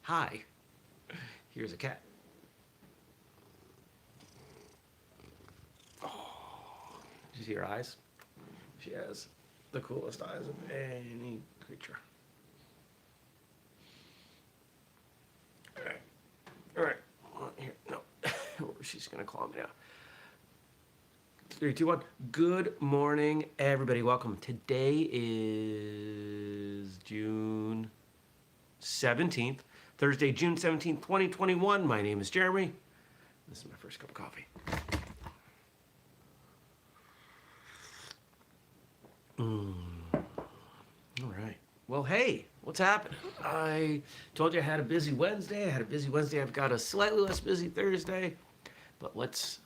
Hi, here's a cat. Oh, did you see her eyes? She has the coolest eyes of any creature. All right, all right. Here, no, she's gonna claw me now. 3, 2, 1. Good morning, everybody. Welcome. Today is June 17th, Thursday, June 17th, 2021. My name is Jeremy. This is my first cup of coffee. All right. Well, hey, what's happening? I told you I had a busy Wednesday. I've got a slightly less busy Thursday. But let's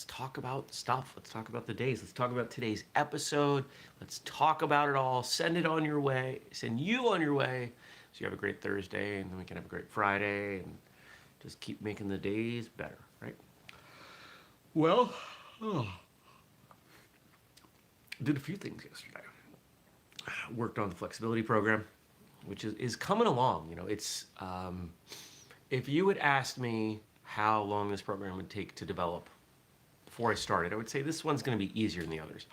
talk about stuff. Let's talk about the days. Let's talk about today's episode. Let's talk about it all. Send it on your way. Send you on your way. So you have a great Thursday, and then we can have a great Friday, and just keep making the days better, right? Well, did a few things yesterday. Worked on the flexibility program, which is coming along. You know, it's if you had asked me how long this program would take to develop before I started, I would say this one's going to be easier than the others.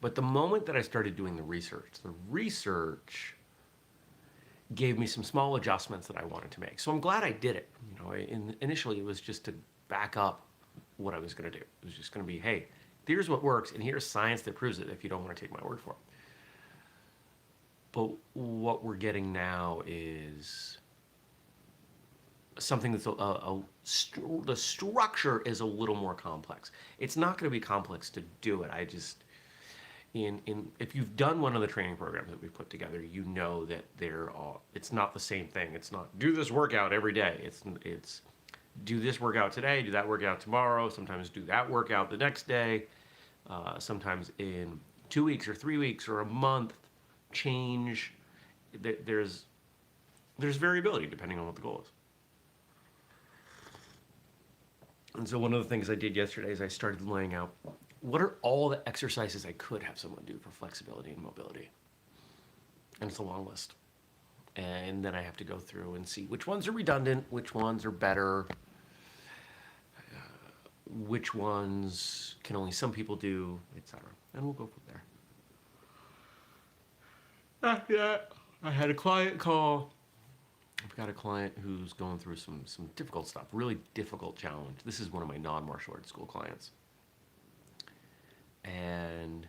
But the moment that I started doing the research gave me some small adjustments that I wanted to make. So I'm glad I did it. You know, initially it was just to back up what I was going to do. It was just going to be, hey, here's what works, and here's science that proves it if you don't want to take my word for it. But what we're getting now is something that's the structure is a little more complex. It's not going to be complex to do it. I just if you've done one of the training programs that we've put together, you know that it's not the same thing. It's not do this workout every day. It's do this workout today, do that workout tomorrow. Sometimes do that workout the next day. Sometimes in 2 weeks or 3 weeks or a month, change. There's variability depending on what the goal is. And so one of the things I did yesterday is I started laying out what are all the exercises I could have someone do for flexibility and mobility. And it's a long list. And then I have to go through and see which ones are redundant, which ones are better, which ones can only some people do, etc. And we'll go from there. After that, I had a client call. I've got a client who's going through some difficult stuff, really difficult challenge. This is one of my non-martial arts school clients. And,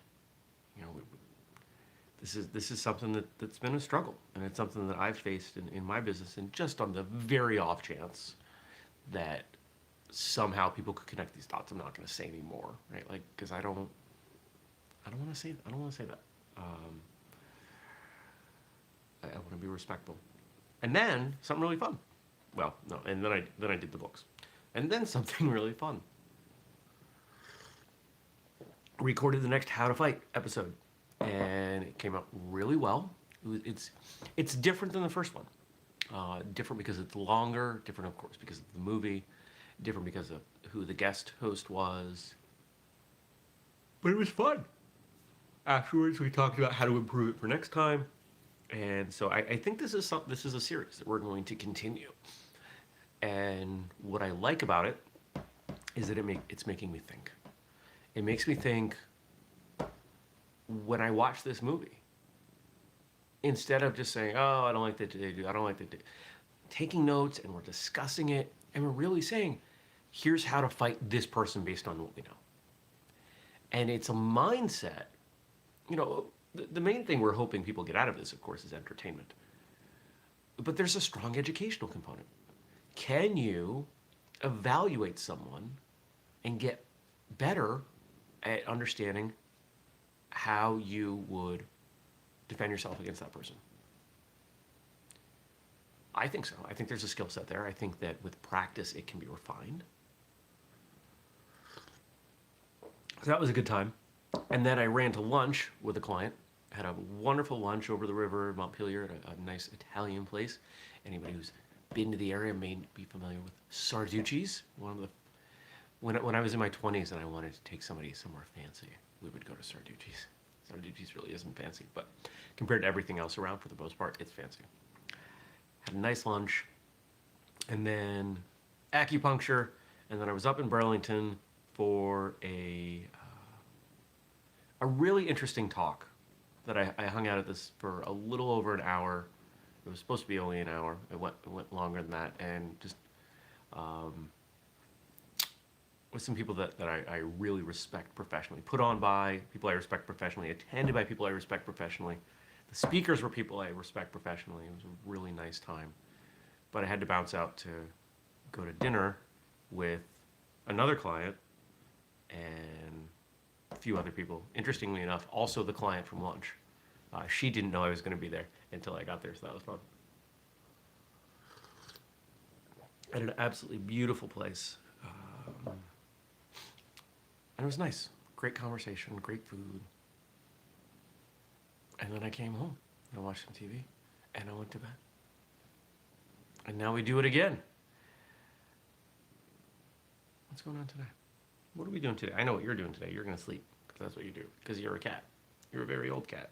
you know, this is something that's been a struggle. And it's something that I've faced in my business. And just on the very off chance that somehow people could connect these dots, I'm not going to say anymore, right? Like, because I don't want to say that. I want to be respectful. And then something really fun. Well, no, and then I did the books. And then something really fun. Recorded the next How to Fight episode, and it came out really well. It's different than the first one. Different because it's longer. Different, of course, because of the movie. Different because of who the guest host was. But it was fun. Afterwards, we talked about how to improve it for next time. And so I think this is a series that we're going to continue. And what I like about it is that it's making me think. It makes me think when I watch this movie, instead of just saying, oh, I don't like that they do, I don't like that they do. Taking notes, and we're discussing it, and we're really saying, here's how to fight this person based on what we know. And it's a mindset, you know, the main thing we're hoping people get out of this, of course, is entertainment. But there's a strong educational component. Can you evaluate someone and get better at understanding how you would defend yourself against that person? I think so. I think there's a skill set there. I think that with practice, it can be refined. So that was a good time. And then I ran to lunch with a client. Had a wonderful lunch over the river in Montpelier at a nice Italian place. Anybody who's been to the area may be familiar with Sarducci's. When I was in my 20s and I wanted to take somebody somewhere fancy, we would go to Sarducci's. Sarducci's really isn't fancy, but compared to everything else around, for the most part, it's fancy. Had a nice lunch. and then acupuncture, and then I was up in Burlington for a really interesting talk that I hung out at this for a little over an hour. It was supposed to be only an hour. It went longer than that, and just um, with some people that I really respect professionally, put on by people I respect professionally, attended by people I respect professionally. The speakers were people I respect professionally. It was a really nice time. But I had to bounce out to go to dinner with another client and a few other people. Interestingly enough, also the client from lunch. She didn't know I was going to be there until I got there, so that was fun. At an absolutely beautiful place. And it was nice. Great conversation, great food. And then I came home and I watched some TV and I went to bed. And now we do it again. What's going on today? What are we doing today? I know what you're doing today. You're going to sleep because that's what you do because you're a cat. You're a very old cat.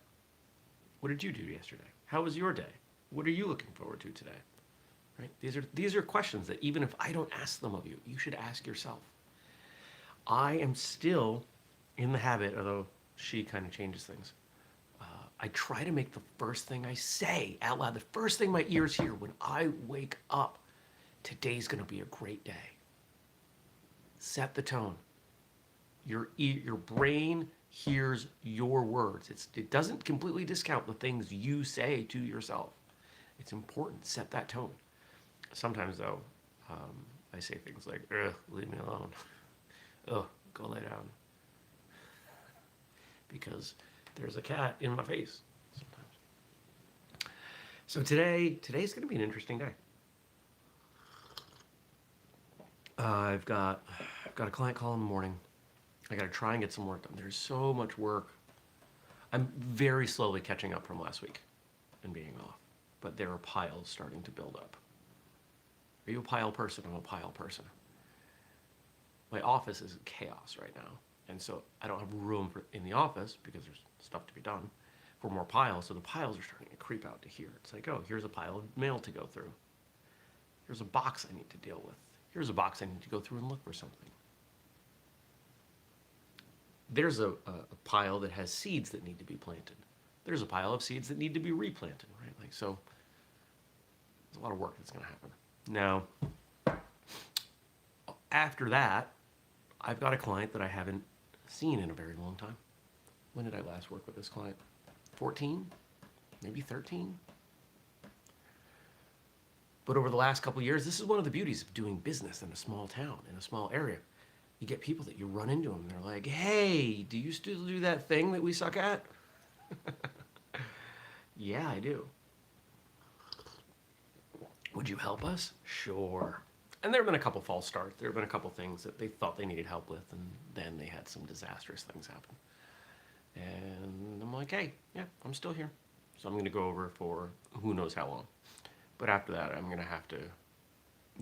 What did you do yesterday? How was your day? What are you looking forward to today? Right? These are questions that even if I don't ask them of you, you should ask yourself. I am still in the habit, although she kind of changes things. I try to make the first thing I say out loud, the first thing my ears hear when I wake up, today's going to be a great day. Set the tone. Your brain hears your words. It doesn't completely discount the things you say to yourself. It's important. Set that tone. Sometimes, though, I say things like, ugh, leave me alone. Ugh, go lay down. Because there's a cat in my face sometimes. So today's going to be an interesting day. I've got a client call in the morning. I got to try and get some work done. There's so much work. I'm very slowly catching up from last week and being off, but there are piles starting to build up. Are you a pile person? I'm a pile person. My office is chaos right now, and so I don't have room in the office because there's stuff to be done for more piles. So the piles are starting to creep out to here. It's like, oh, here's a pile of mail to go through. Here's a box I need to deal with. Here's a box I need to go through and look for something. There's a pile that has seeds that need to be planted. There's a pile of seeds that need to be replanted, right? Like, so there's a lot of work that's going to happen. Now, after that, I've got a client that I haven't seen in a very long time. When did I last work with this client? 14? Maybe 13? But over the last couple of years, this is one of the beauties of doing business in a small town, in a small area. You get people that you run into them, and they're like, hey, do you still do that thing that we suck at? Yeah, I do. Would you help us? Sure. And there have been a couple false starts. There have been a couple things that they thought they needed help with, and then they had some disastrous things happen. And I'm like, hey, yeah, I'm still here. So I'm going to go over for who knows how long. But after that, I'm going to have to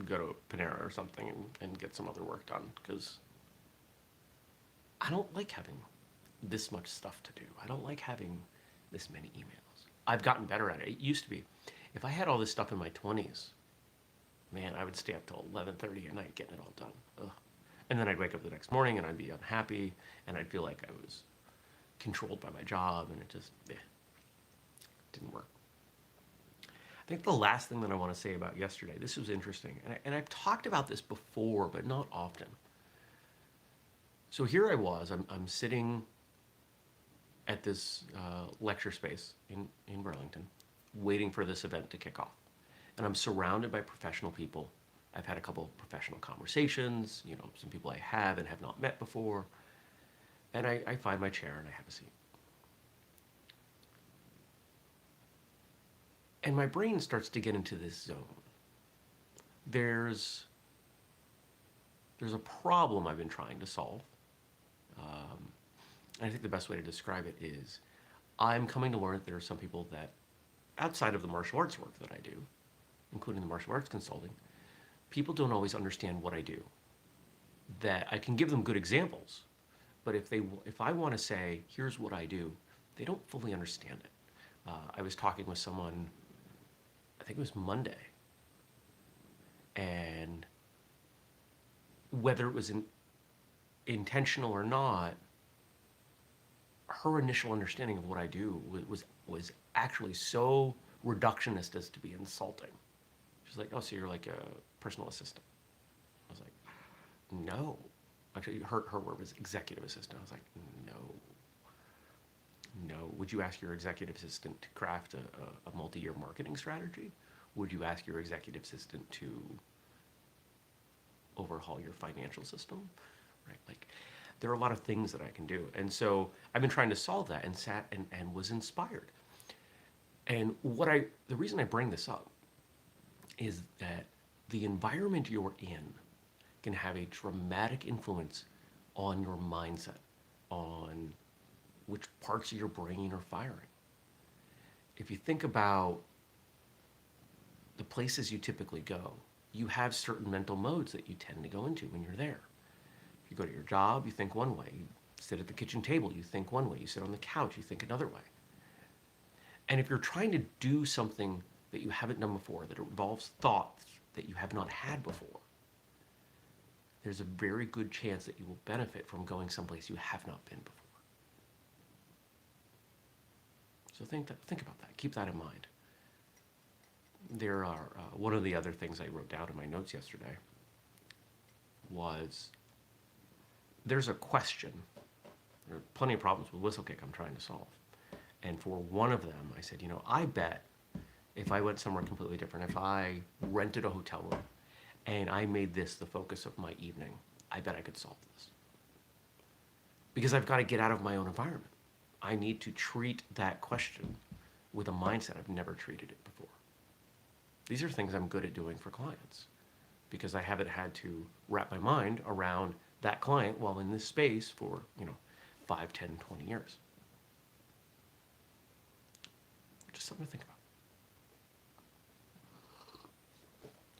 go to Panera or something and get some other work done because I don't like having this much stuff to do. I don't like having this many emails. I've gotten better at it. It used to be, if I had all this stuff in my 20s, man, I would stay up till 11:30 at night getting it all done. Ugh. And then I'd wake up the next morning and I'd be unhappy and I'd feel like I was controlled by my job and it just didn't work. I think the last thing that I want to say about yesterday, this was interesting, and I've talked about this before, but not often. So here I was, I'm sitting at this lecture space in Burlington, waiting for this event to kick off. And I'm surrounded by professional people. I've had a couple of professional conversations, some people I have and have not met before. And I find my chair and I have a seat. And my brain starts to get into this zone. There's a problem I've been trying to solve. And I think the best way to describe it is I'm coming to learn that there are some people that, outside of the martial arts work that I do, including the martial arts consulting, people don't always understand what I do. That I can give them good examples, but if I want to say, here's what I do, they don't fully understand it. I was talking with someone, I think it was Monday, And whether it was intentional or not, her initial understanding of what I do was actually so reductionist as to be insulting. She's like, "Oh, so you're like a personal assistant?" I was like, "No." Actually, her word was executive assistant. I was like, "No, no. Would you ask your executive assistant to craft a multi-year marketing strategy? Would you ask your executive assistant to overhaul your financial system?" Right? Like, there are a lot of things that I can do. And so I've been trying to solve that and sat and was inspired. And the reason I bring this up is that the environment you're in can have a dramatic influence on your mindset, on which parts of your brain are firing. If you think about the places you typically go, you have certain mental modes that you tend to go into when you're there. If you go to your job, you think one way. You sit at the kitchen table, you think one way. You sit on the couch, you think another way. And if you're trying to do something that you haven't done before, that involves thoughts that you have not had before, there's a very good chance that you will benefit from going someplace you have not been before. So think about that. Keep that in mind. There are, one of the other things I wrote down in my notes yesterday was, there's a question. There are plenty of problems with whistlekick I'm trying to solve. And for one of them, I said, I bet if I went somewhere completely different, if I rented a hotel room and I made this the focus of my evening, I bet I could solve this. Because I've got to get out of my own environment. I need to treat that question with a mindset I've never treated it before. These are things I'm good at doing for clients because I haven't had to wrap my mind around that client while in this space for, 5, 10, 20 years. Just something to think about.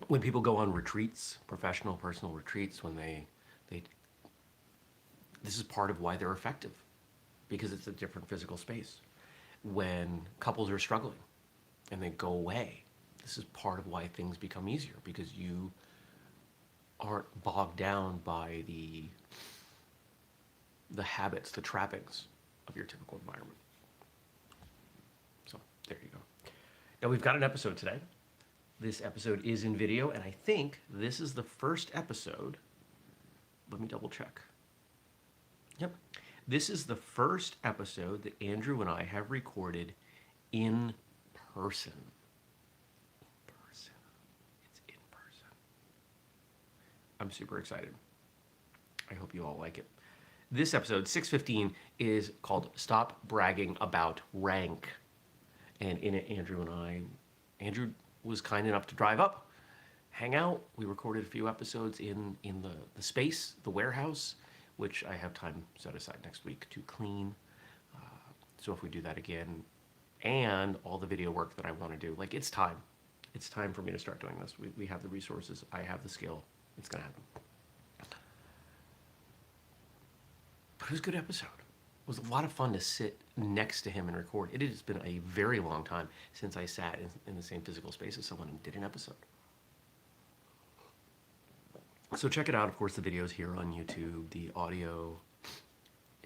When people go on retreats, professional, personal retreats, when they this is part of why they're effective, because it's a different physical space. When couples are struggling and they go away, this is part of why things become easier, because you aren't bogged down by the habits, the trappings of your typical environment. So there you go. Now we've got an episode today. This episode is in video, and I think this is the first episode. Let me double check. Yep. This is the first episode that Andrew and I have recorded in person. It's in person. I'm super excited. I hope you all like it. This episode, 615, is called Stop Bragging About Rank. And in it, Andrew was kind enough to drive up, hang out. We recorded a few episodes in the space, the warehouse, which I have time set aside next week to clean. So if we do that again, and all the video work that I want to do, it's time. It's time for me to start doing this. We have the resources. I have the skill. It's going to happen. But it was a good episode. It was a lot of fun to sit next to him and record. It has been a very long time since I sat in the same physical space as someone and did an episode. So check it out. Of course, the video's here on YouTube. The audio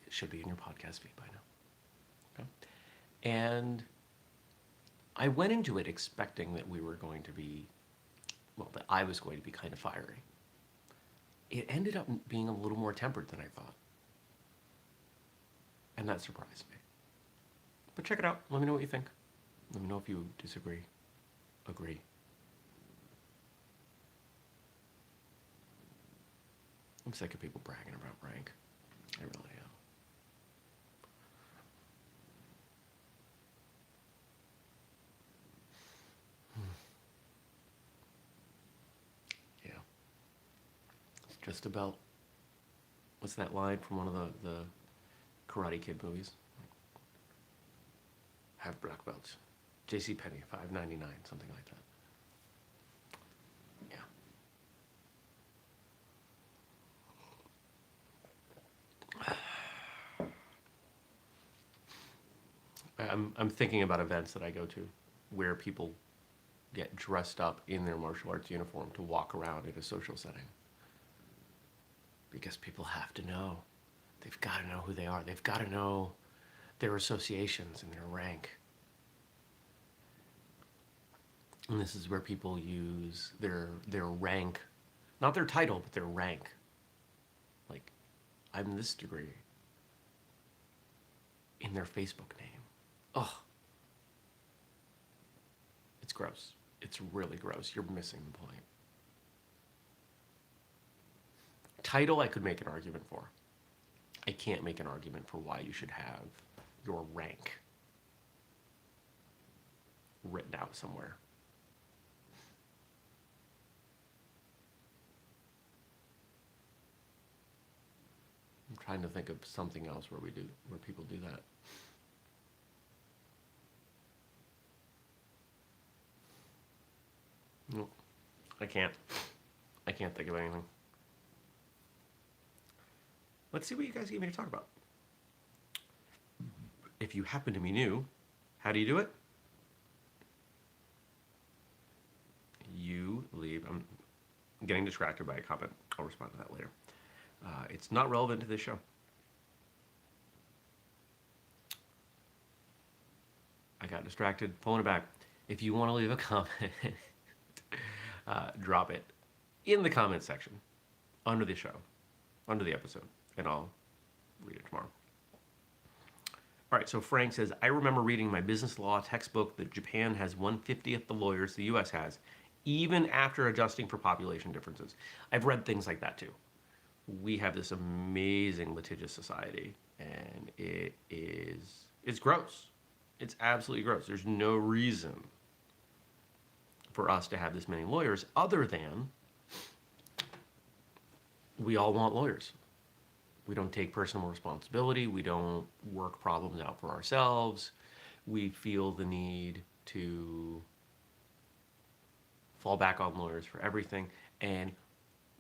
should be in your podcast feed by now. Okay? And I went into it expecting that we were going to be, that I was going to be kind of fiery. It ended up being a little more tempered than I thought. And that surprised me. But check it out. Let me know what you think. Let me know if you disagree, agree. I'm sick of people bragging about rank. I really am. Yeah. It's just about, what's that line from one of the Karate Kid movies? Have black belts. J.C. Penney, $5.99, something like that. I'm thinking about events that I go to where people get dressed up in their martial arts uniform to walk around in a social setting. Because people have to know. They've got to know who they are. They've got to know their associations and their rank. And this is where people use their rank, not their title, but their rank. Like, I'm this degree in their Facebook name. Ugh. It's gross. It's really gross. You're missing the point. Title, I could make an argument for. I can't make an argument for why you should have your rank written out somewhere. I'm trying to think of something else where people do that. Nope. I can't think of anything. Let's see what you guys get me to talk about. If you happen to be new, how do you do it? You leave. I'm getting distracted by a comment. I'll respond to that later. It's not relevant to this show. I got distracted. Pulling it back. If you want to leave a comment, drop it in the comment section under the show, under the episode, and I'll read it tomorrow. All right, so Frank says, I remember reading my business law textbook that Japan has 1/50th the lawyers the U.S. has, even after adjusting for population differences. I've read things like that too. We have this amazing litigious society, and it's gross. It's absolutely gross. There's no reason for us to have this many lawyers other than we all want lawyers. We don't take personal responsibility. We don't work problems out for ourselves. We feel the need to fall back on lawyers for everything. And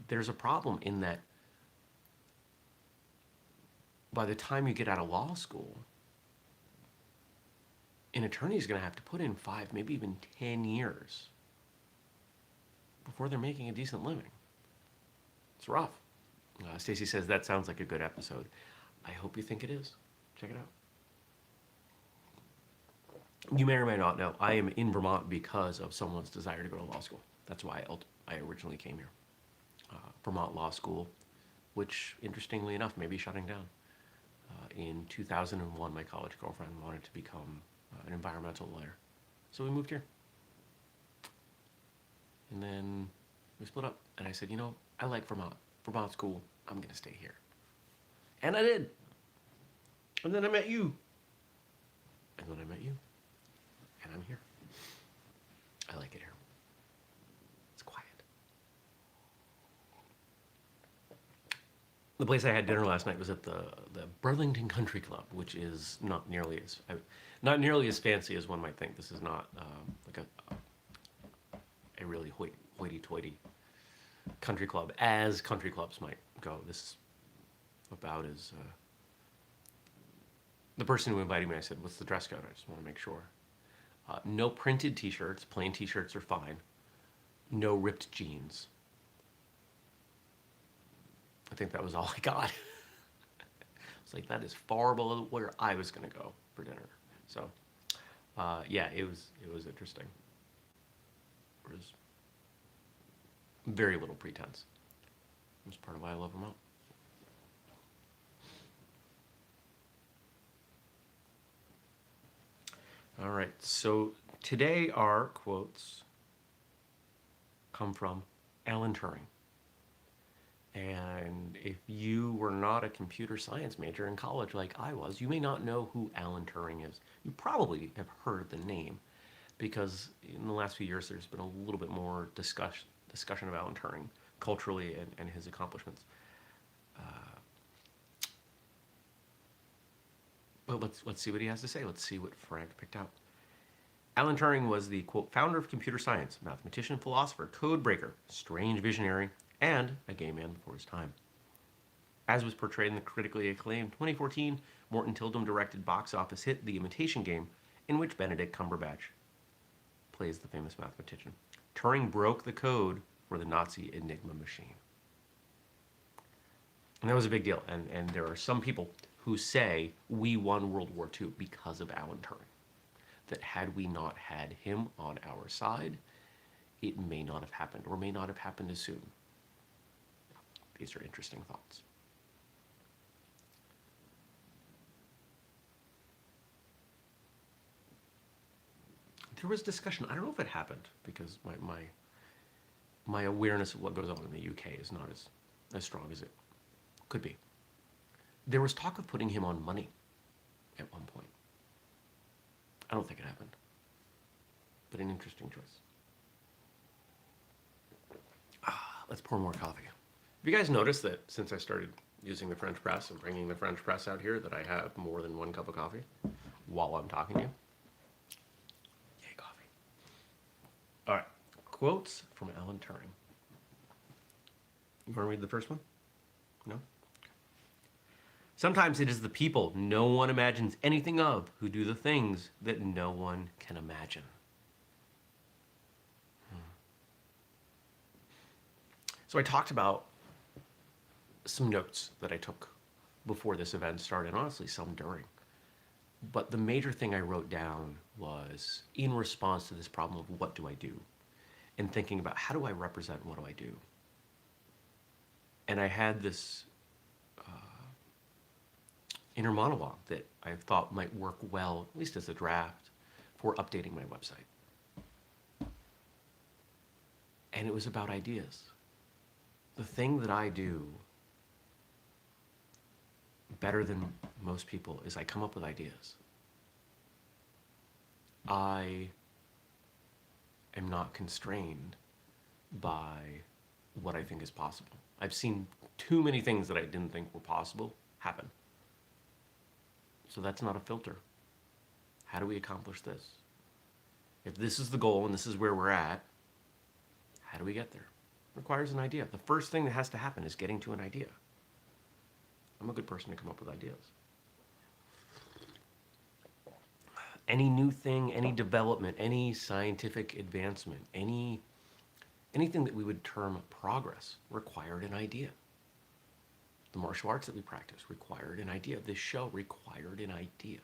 there's a problem in that by the time you get out of law school, an attorney is going to have to put in 5, maybe even 10 years before they're making a decent living. It's rough. Stacy says, that sounds like a good episode. I hope you think it is. Check it out. You may or may not know, I am in Vermont because of someone's desire to go to law school. That's why I originally came here. Vermont Law School, which, interestingly enough, may be shutting down. In 2001, my college girlfriend wanted to become an environmental lawyer. So we moved here. And then we split up. And I said, you know, I like Vermont. Vermont's cool. I'm going to stay here. And I did. And then I met you. And then I met you. And I'm here. I like it here. It's quiet. The place I had dinner last night was at the Burlington Country Club, which is not nearly as fancy as one might think. This is not like a really hoity-toity country club, as country clubs might go. This is about as... the person who invited me, I said, what's the dress code? I just want to make sure. No printed t-shirts. Plain t-shirts are fine. No ripped jeans. I think that was all I got. It's like, that is far below where I was going to go for dinner. So, yeah, it was interesting. There was very little pretense. It was part of why I love Vermont. All right, so today our quotes come from Alan Turing. And if you were not a computer science major in college like I was, you may not know who Alan Turing is. You probably have heard the name because in the last few years there's been a little bit more discussion of Alan Turing culturally and his accomplishments. But let's see what he has to say. Let's see what Frank picked out. Alan Turing was the, quote, founder of computer science, mathematician, philosopher, codebreaker, strange visionary, and a gay man before his time. As was portrayed in the critically acclaimed 2014 Morten Tyldum-directed box office hit The Imitation Game, in which Benedict Cumberbatch plays the famous mathematician. Turing broke the code for the Nazi Enigma machine. And that was a big deal. And there are some people who say we won World War II because of Alan Turing. That had we not had him on our side, it may not have happened, or may not have happened as soon. These are interesting thoughts. There was discussion. I don't know if it happened, because my awareness of what goes on in the UK is not as strong as it could be. There was talk of putting him on money at one point. I don't think it happened, but an interesting choice. Let's pour more coffee. Have you guys noticed that since I started using the French press and bringing the French press out here, that I have more than one cup of coffee while I'm talking to you? Yay, coffee. All right, quotes from Alan Turing. You want to read the first one? No? Sometimes it is the people no one imagines anything of who do the things that no one can imagine. So I talked about some notes that I took before this event started, and honestly, some during. But the major thing I wrote down was in response to this problem of what do I do, and thinking about how do I represent what do I do. And I had this inner monologue that I thought might work well, at least as a draft, for updating my website. And it was about ideas. The thing that I do better than most people is I come up with ideas. I am not constrained by what I think is possible. I've seen too many things that I didn't think were possible happen. So that's not a filter. How do we accomplish this? If this is the goal and this is where we're at, how do we get there? It requires an idea. The first thing that has to happen is getting to an idea. I'm a good person to come up with ideas. Any new thing, any development, any scientific advancement, anything that we would term progress required an idea. The martial arts that we practice required an idea. This show required an idea.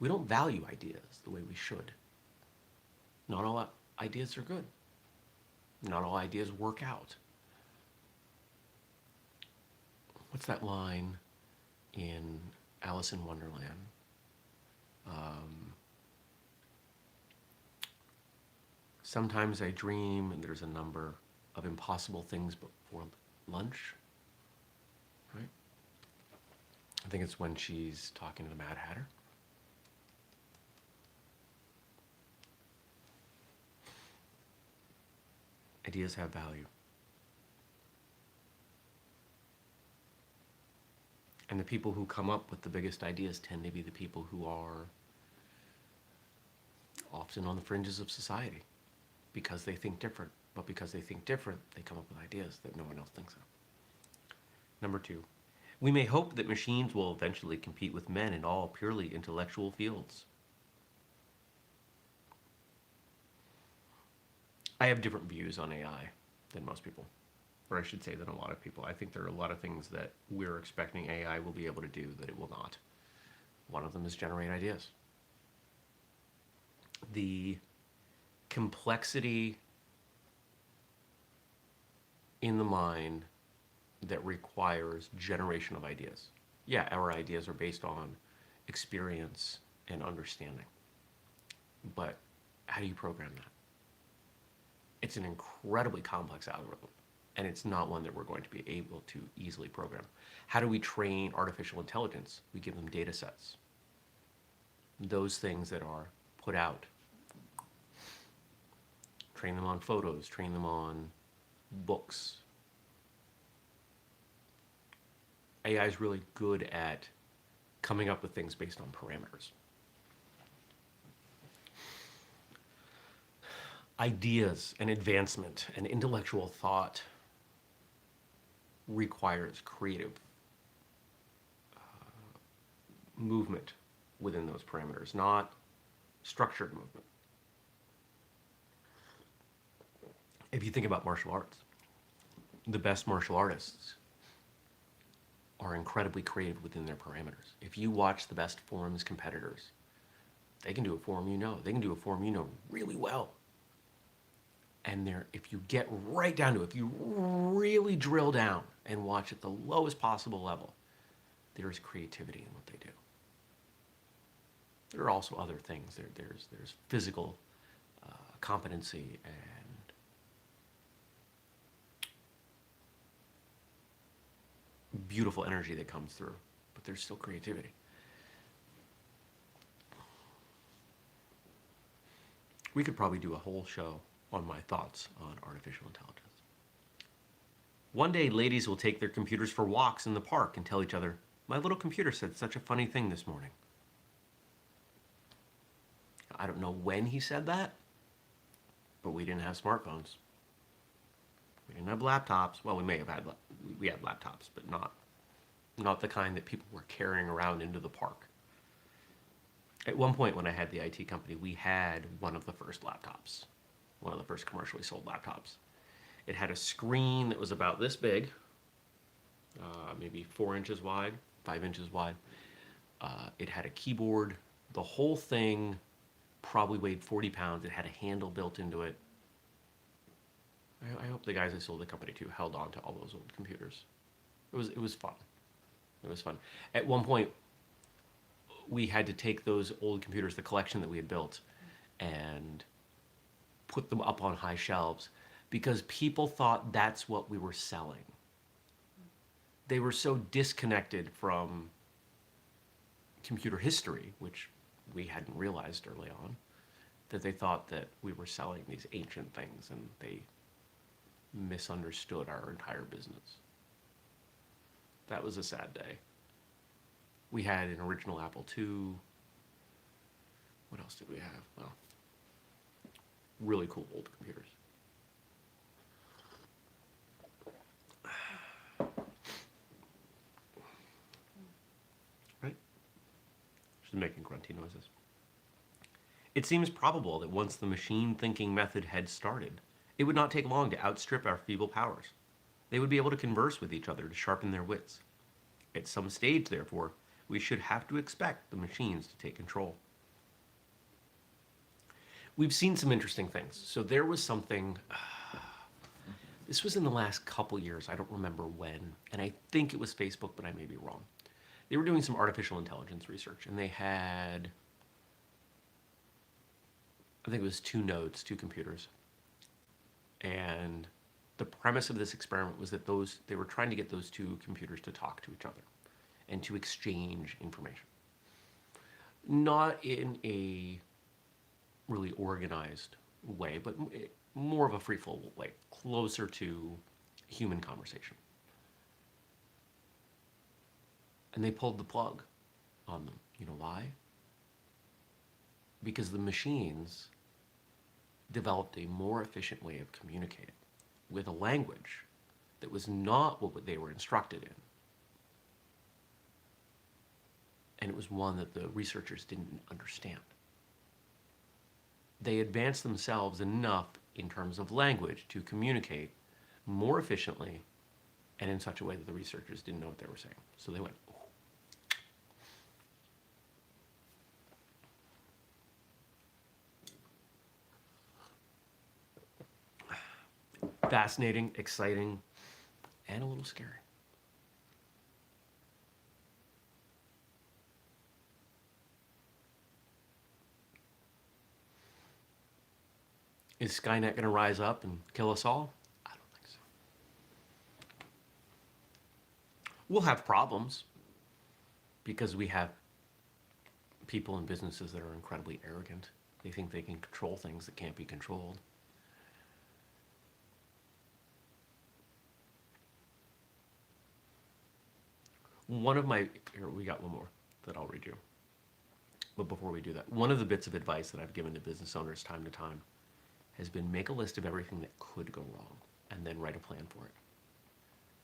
We don't value ideas the way we should. Not all ideas are good. Not all ideas work out. What's that line in Alice in Wonderland? Sometimes I dream and there's a number of impossible things before lunch. Right? I think it's when she's talking to the Mad Hatter. Ideas have value. And the people who come up with the biggest ideas tend to be the people who are often on the fringes of society because they think different. But because they think different, they come up with ideas that no one else thinks of. Number 2, we may hope that machines will eventually compete with men in all purely intellectual fields. I have different views on AI than most people, or I should say than a lot of people. I think there are a lot of things that we're expecting AI will be able to do that it will not. One of them is generate ideas. The complexity in the mind that requires generation of ideas. Yeah, our ideas are based on experience and understanding. But how do you program that? It's an incredibly complex algorithm, and it's not one that we're going to be able to easily program. How do we train artificial intelligence? We give them data sets. Those things that are put out. Train them on photos, train them on books. AI is really good at coming up with things based on parameters. Ideas and advancement and intellectual thought requires creative movement within those parameters, not structured movement. If you think about martial arts, the best martial artists are incredibly creative within their parameters. If you watch the best forms competitors, they can do a form you know. They can do a form you know really well. And if you get right down to it, if you really drill down and watch at the lowest possible level, there is creativity in what they do. There are also other things. There's physical competency and beautiful energy that comes through, but there's still creativity. We could probably do a whole show on my thoughts on artificial intelligence. One day, ladies will take their computers for walks in the park and tell each other, "My little computer said such a funny thing this morning." I don't know when he said that, but we didn't have smartphones. We didn't have laptops. Well, we had laptops, but not the kind that people were carrying around into the park. At one point when I had the IT company, we had one of the first laptops, one of the first commercially sold laptops. It had a screen that was about this big, maybe 4 inches wide, 5 inches wide. It had a keyboard. The whole thing probably weighed 40 pounds. It had a handle built into it. I hope the guys I sold the company to held on to all those old computers. It was fun. It was fun. At one point, we had to take those old computers, the collection that we had built, and put them up on high shelves because people thought that's what we were selling. They were so disconnected from computer history, which we hadn't realized early on, that they thought that we were selling these ancient things, and they misunderstood our entire business. That was a sad day. We had an original Apple II. What else did we have? Well, really cool old computers. Right? Just making grunty noises. It seems probable that once the machine thinking method had started, it would not take long to outstrip our feeble powers. They would be able to converse with each other to sharpen their wits. At some stage, therefore, we should have to expect the machines to take control. We've seen some interesting things. So there was something, this was in the last couple years, I don't remember when, and I think it was Facebook, but I may be wrong. They were doing some artificial intelligence research, and they had, I think it was 2 nodes, 2 computers. And the premise of this experiment was that they were trying to get those 2 computers to talk to each other and to exchange information. Not in a really organized way, but more of a free-flow way, closer to human conversation. And they pulled the plug on them. You know why? Because the machines developed a more efficient way of communicating with a language that was not what they were instructed in. And it was one that the researchers didn't understand. They advanced themselves enough in terms of language to communicate more efficiently and in such a way that the researchers didn't know what they were saying. So they went, oh. Fascinating, exciting, and a little scary. Is Skynet going to rise up and kill us all? I don't think so. We'll have problems because we have people and businesses that are incredibly arrogant. They think they can control things that can't be controlled. Here, we got one more that I'll read you. But before we do that, one of the bits of advice that I've given to business owners time to time has been make a list of everything that could go wrong and then write a plan for it.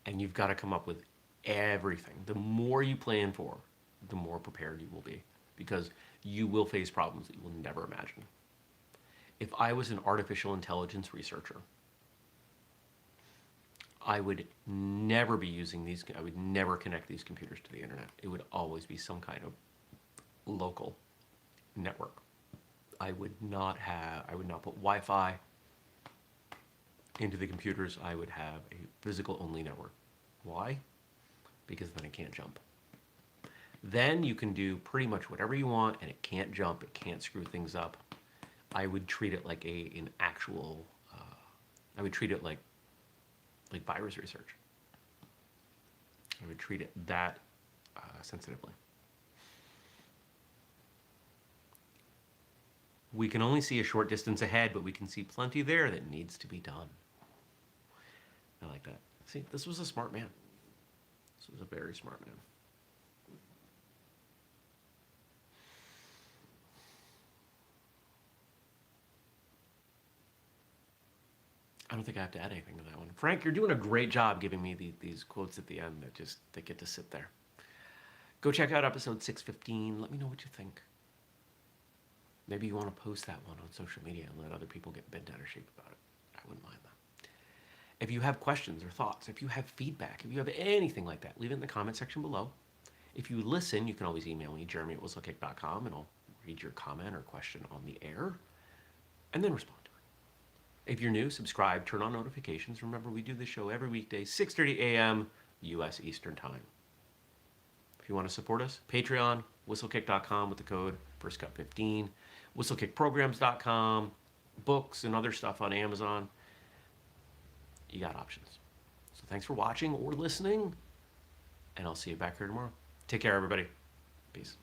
And you've got to come up with everything. The more you plan for, the more prepared you will be, because you will face problems that you will never imagine. If I was an artificial intelligence researcher, I would never be using these. I would never connect these computers to the internet. It would always be some kind of local network. I would not put Wi-Fi into the computers. I would have a physical only network. Why? Because then it can't jump. Then you can do pretty much whatever you want, and it can't jump, it can't screw things up. I would treat it like an actual, I would treat it like virus research. I would treat it that sensitively. We can only see a short distance ahead, but we can see plenty there that needs to be done. I like that. See, this was a smart man. This was a very smart man. I don't think I have to add anything to that one. Frank, you're doing a great job giving me these quotes at the end that get to sit there. Go check out episode 615. Let me know what you think. Maybe you want to post that one on social media and let other people get bent out of shape about it. I wouldn't mind that. If you have questions or thoughts, if you have feedback, if you have anything like that, leave it in the comment section below. If you listen, you can always email me, jeremy@whistlekick.com, and I'll read your comment or question on the air and then respond to it. If you're new, subscribe, turn on notifications. Remember, we do this show every weekday, 6:30 a.m. U.S. Eastern Time. If you want to support us, Patreon, whistlekick.com with the code FirstCut15, whistlekickprograms.com, books and other stuff on Amazon. You got options. So thanks for watching or listening, and I'll see you back here tomorrow. Take care, everybody. Peace.